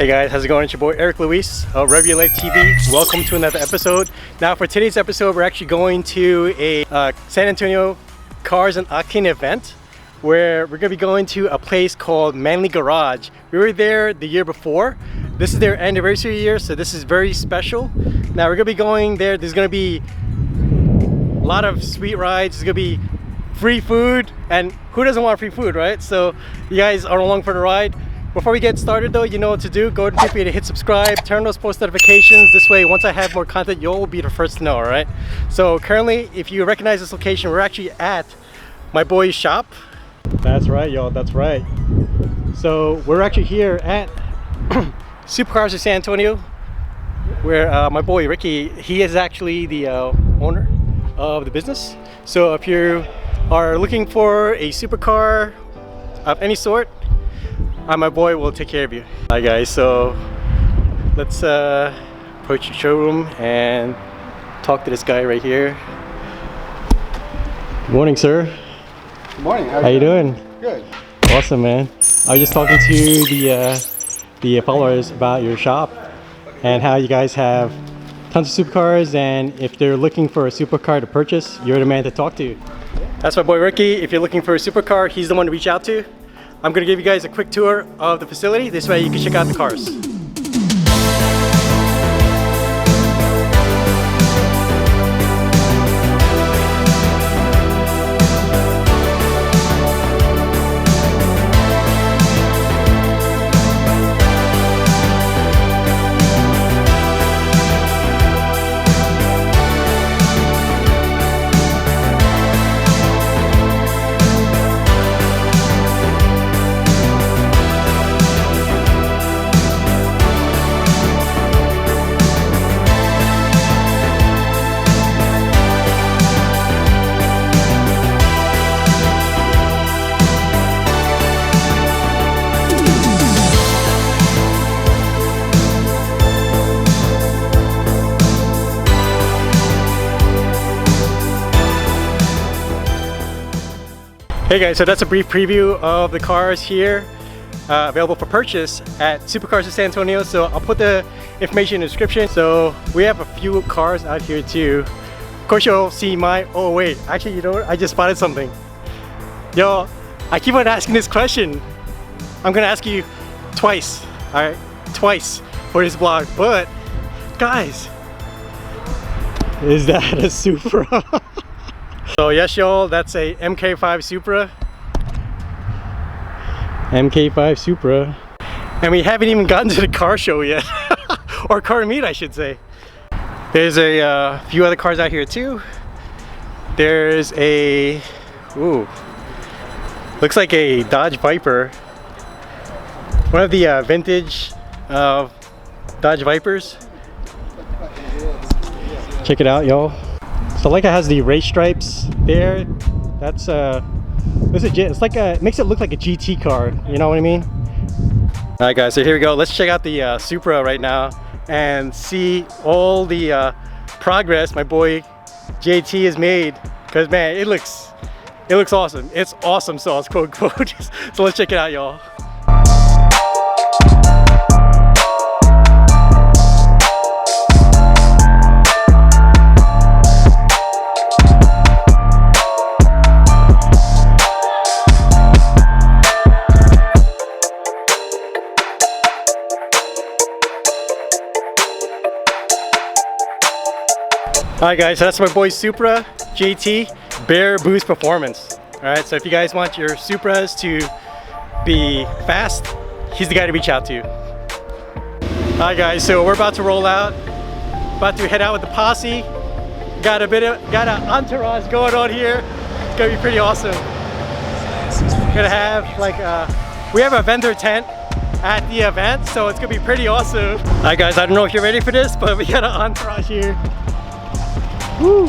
Hey guys, how's it going? It's your boy Eric Luis of Rev Your Life TV. Welcome to another episode. Now for today's episode, we're actually going to a San Antonio Cars and Octane event where we're going to be going to a place called Manly Garage. We were there the year before. This is their anniversary year, so this is very special. Now we're going to be going there. There's going to be a lot of sweet rides. There's going to be free food, and who doesn't want free food, right? So you guys are along for the ride. Before we get started though, you know what to do. Go ahead and feel free to hit subscribe, turn those post notifications. This way, once I have more content, you'll be the first to know, all right? So currently, if you recognize this location, we're actually at my boy's shop. That's right, y'all, that's right. So we're actually here at Supercars of San Antonio, where my boy Ricky, he is actually the owner of the business. So if you are looking for a supercar of any sort, my boy will take care of you. Hi guys, so let's approach the showroom and talk to this guy right here. Good morning, sir. Good morning. How you doing? Good. Awesome, man. I was just talking to the followers about your shop and how you guys have tons of supercars, and if they're looking for a supercar to purchase, you're the man to talk to. That's my boy Ricky. If you're looking for a supercar, he's the one to reach out to. I'm going to give you guys a quick tour of the facility. This way you can check out the cars. Hey guys, so that's a brief preview of the cars here available for purchase at Supercars of San Antonio. So I'll put the information in the description. So we have a few cars out here too. Of course you'll see oh wait, actually you know what? I just spotted something. Yo, I keep on asking this question. I'm gonna ask you twice, all right? Twice for this vlog, but guys, is that a Supra? So yes y'all, that's a MK5 Supra. MK5 Supra. And we haven't even gotten to the car show yet. Or car meet, I should say. There's a few other cars out here too. There's a, ooh, looks like a Dodge Viper. One of the vintage Dodge Vipers. Check it out y'all. So like it has the race stripes there. That's it's like it makes it look like a GT car, you know what I mean? All right guys, so here we go. Let's check out the Supra right now and see all the progress my boy JT has made, because man, it looks awesome. It's awesome sauce, quote unquote. So let's check it out y'all. Alright guys, so that's my boy Supra JT Bare Boost Performance. Alright, so if you guys want your Supras to be fast, he's the guy to reach out to. Alright guys, so we're about to roll out. About to head out with the posse. Got an entourage going on here. It's gonna be pretty awesome. We're gonna have like we have a vendor tent at the event, so it's gonna be pretty awesome. Alright guys, I don't know if you're ready for this, but we got an entourage here. Woo!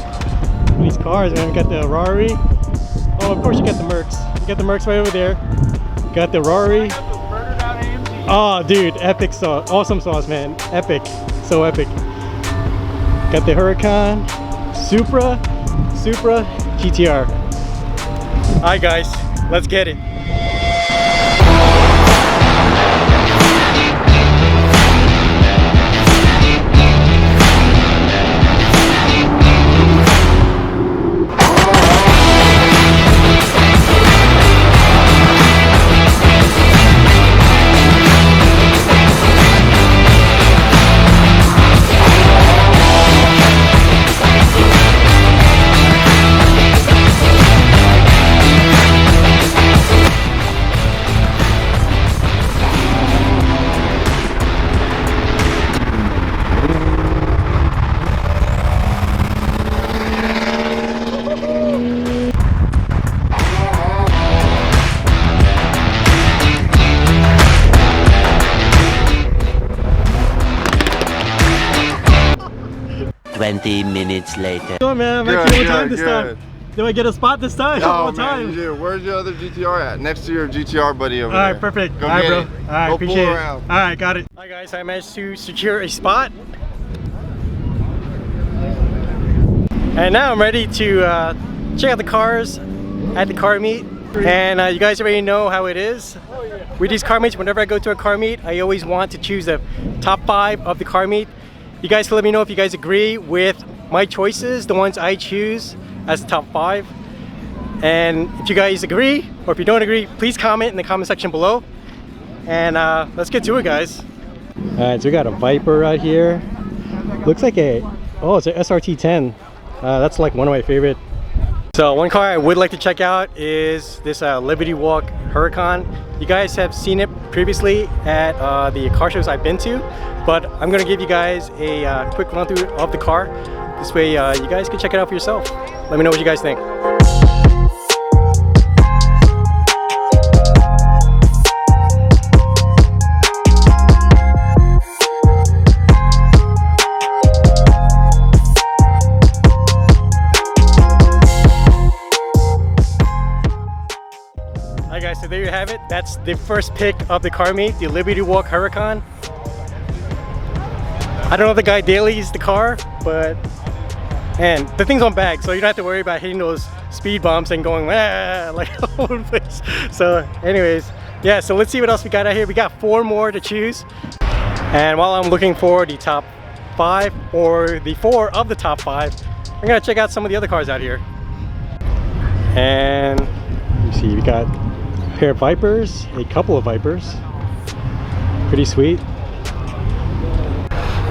These cars, man. We got the Rari. Oh, of course you got the Mercs. You got the Mercs right over there. Got the Rari. Oh, dude, epic sauce. Awesome sauce, man. Epic. So epic. Got the Huracan, Supra GTR. Alright guys, let's get it. 20 minutes later. Go on, man. I'm actually on time this time. Do I get a spot this time? Oh, man, you do. Where's your other GTR at? Next to your GTR buddy over there. All right, perfect. Go All right, get bro. it. All right, Go appreciate pull it. around. All right, got it. All right, guys, I managed to secure a spot. And now I'm ready to check out the cars at the car meet. And you guys already know how it is. With these car meets, whenever I go to a car meet, I always want to choose the top 5 of the car meet. You guys can let me know if you guys agree with my choices, the ones I choose as the top 5. And if you guys agree, or if you don't agree, please comment in the comment section below. And let's get to it, guys. Alright, so we got a Viper right here. Looks like it's an SRT 10. That's like one of my favorite. So one car I would like to check out is this Liberty Walk Huracan. You guys have seen it previously at the car shows I've been to, but I'm gonna give you guys a quick run through of the car. This way you guys can check it out for yourself. Let me know what you guys think. Alright guys, so there you have it. That's the first pick of the car meet, the Liberty Walk Huracan. I don't know if the guy dailies the car, but and the thing's on bag, so you don't have to worry about hitting those speed bumps and going like all over the place. So anyways, yeah, so let's see what else we got out here. We got 4 more to choose. And while I'm looking for the top 5 or the 4 of the top 5, I'm gonna check out some of the other cars out here. And you see we got a pair of Vipers, a couple of Vipers. Pretty sweet.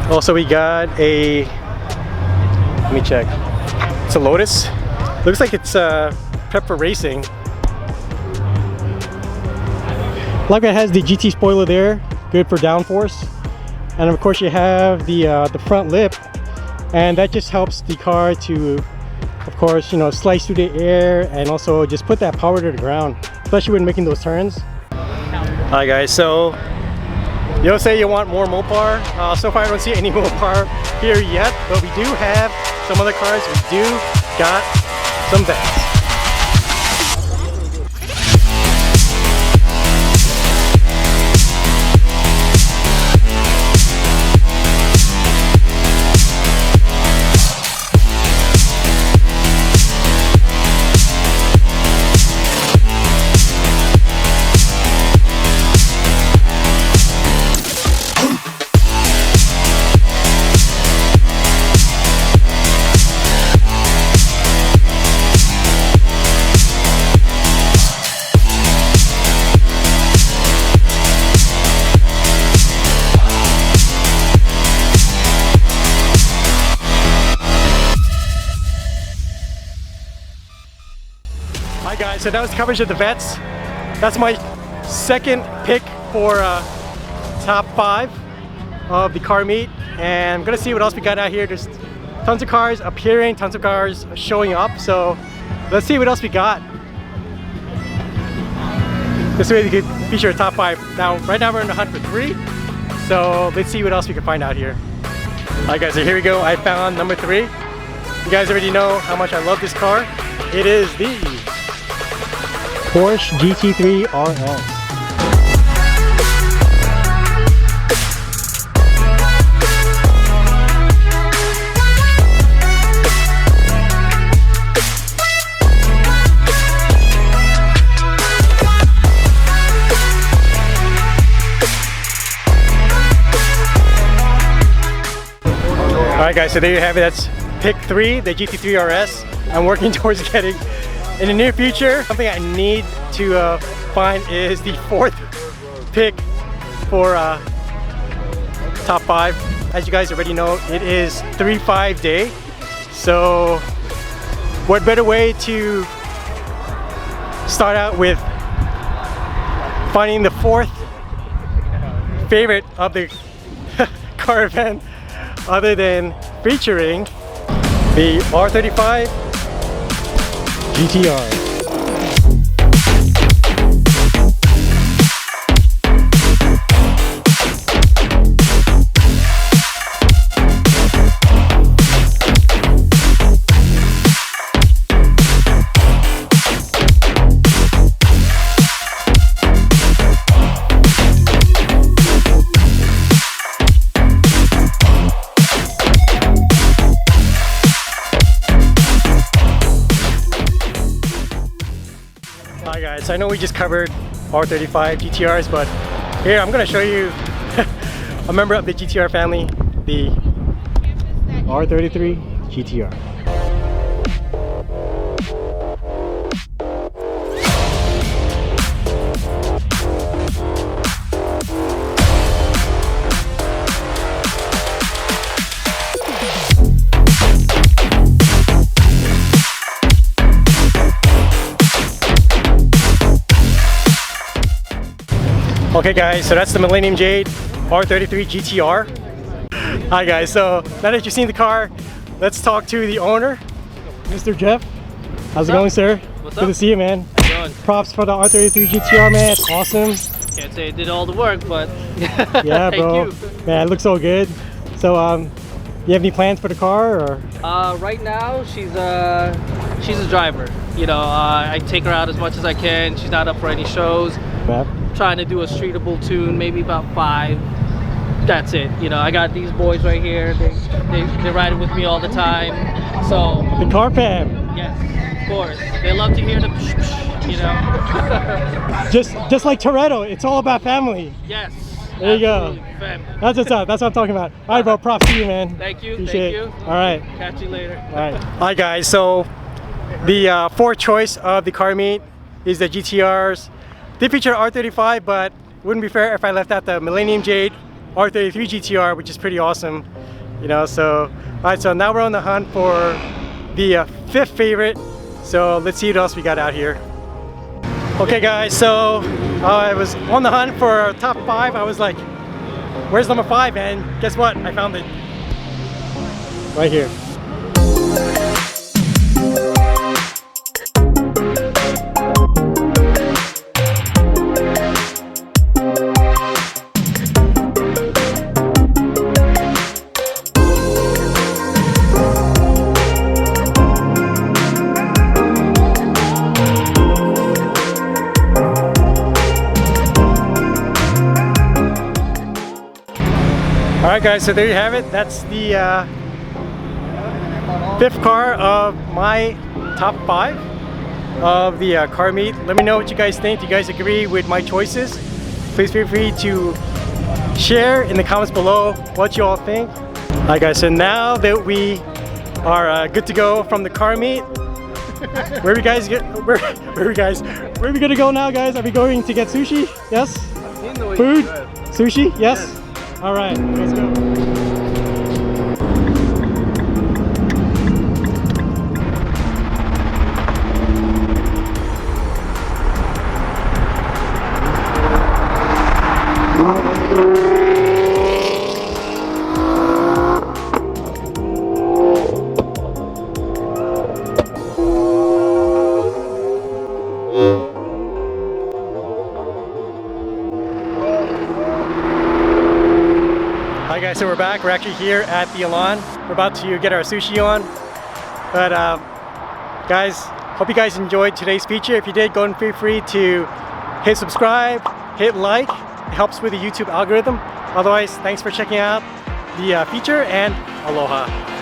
Also we got a, let me check. It's a Lotus. Looks like it's prepped for racing. Like it has the GT spoiler there, good for downforce. And of course you have the front lip, and that just helps the car to, of course, you know, slice through the air and also just put that power to the ground, especially when making those turns. Alright guys, so you'll say you want more Mopar. So far I don't see any Mopar here yet, but we do have some other cars. We do got some vets. Alright guys, so that was coverage of the vets. That's my second pick for top 5 of the car meet. And I'm gonna see what else we got out here. There's tons of cars appearing, tons of cars showing up. So let's see what else we got. This way we could feature a top 5. Now, right now we're in the hunt for 3. So let's see what else we can find out here. Alright guys, so here we go. I found number 3. You guys already know how much I love this car. It is the Porsche GT3 RS. Alright guys, so there you have it. That's pick 3, the GT3 RS. I'm working towards getting in the near future. Something I need to find is the 4th pick for top 5. As you guys already know, it is 3-5 day. So what better way to start out with finding the 4th favorite of the car event other than featuring the R35 GTR. guys, I know we just covered R35 GTRs, but here I'm gonna show you a member of the GTR family, the R33 GTR. Okay guys, so that's the Millennium Jade R33 GTR. Hi guys, so now that you've seen the car, let's talk to the owner, Mr. Jeff. How's it going, sir? What's Good up? to see you, man. How you doing? Props for the R33 GTR, man. It's awesome. Can't say it did all the work, but Yeah, thank bro. you. Man, it looks so good. So, you have any plans for the car, or? Right now, she's a driver. You know, I take her out as much as I can. She's not up for any shows. Yep. Trying to do a streetable tune, maybe about 5. That's it. You know, I got these boys right here. They ride it with me all the time. So The car fam. yes, of course, they love to hear the psh, psh, you know. Just like Toretto, it's all about family. Yes. There you go. absolutely, family. That's what's up. That's what I'm talking about. All right, bro. Props to you, man. Thank you. Appreciate Thank it. you. All right. Catch you later. All right. Hi guys. So the fourth choice of the car meet is the GTRs. They feature R35, but wouldn't be fair if I left out the Millennium Jade R33 GTR, which is pretty awesome. You know. So all right. So now we're on the hunt for the fifth favorite. So let's see what else we got out here. Okay guys, so I was on the hunt for top 5. I was like, where's number 5? And guess what? I found it right here. Alright guys, so there you have it. That's the 5th car of my top 5 of the car meet. Let me know what you guys think. Do you guys agree with my choices? Please feel free to share in the comments below what you all think. Alright guys, so now that we are good to go from the car meet, where are we gonna go now, guys? Are we going to get sushi? Yes? Food? Sushi? Yes? All right, let's go. Hi guys, so we're back. We're actually here at the Elan. We're about to get our sushi on. But guys, hope you guys enjoyed today's feature. If you did, go and feel free to hit subscribe, hit like. It helps with the YouTube algorithm. Otherwise, thanks for checking out the feature, and aloha.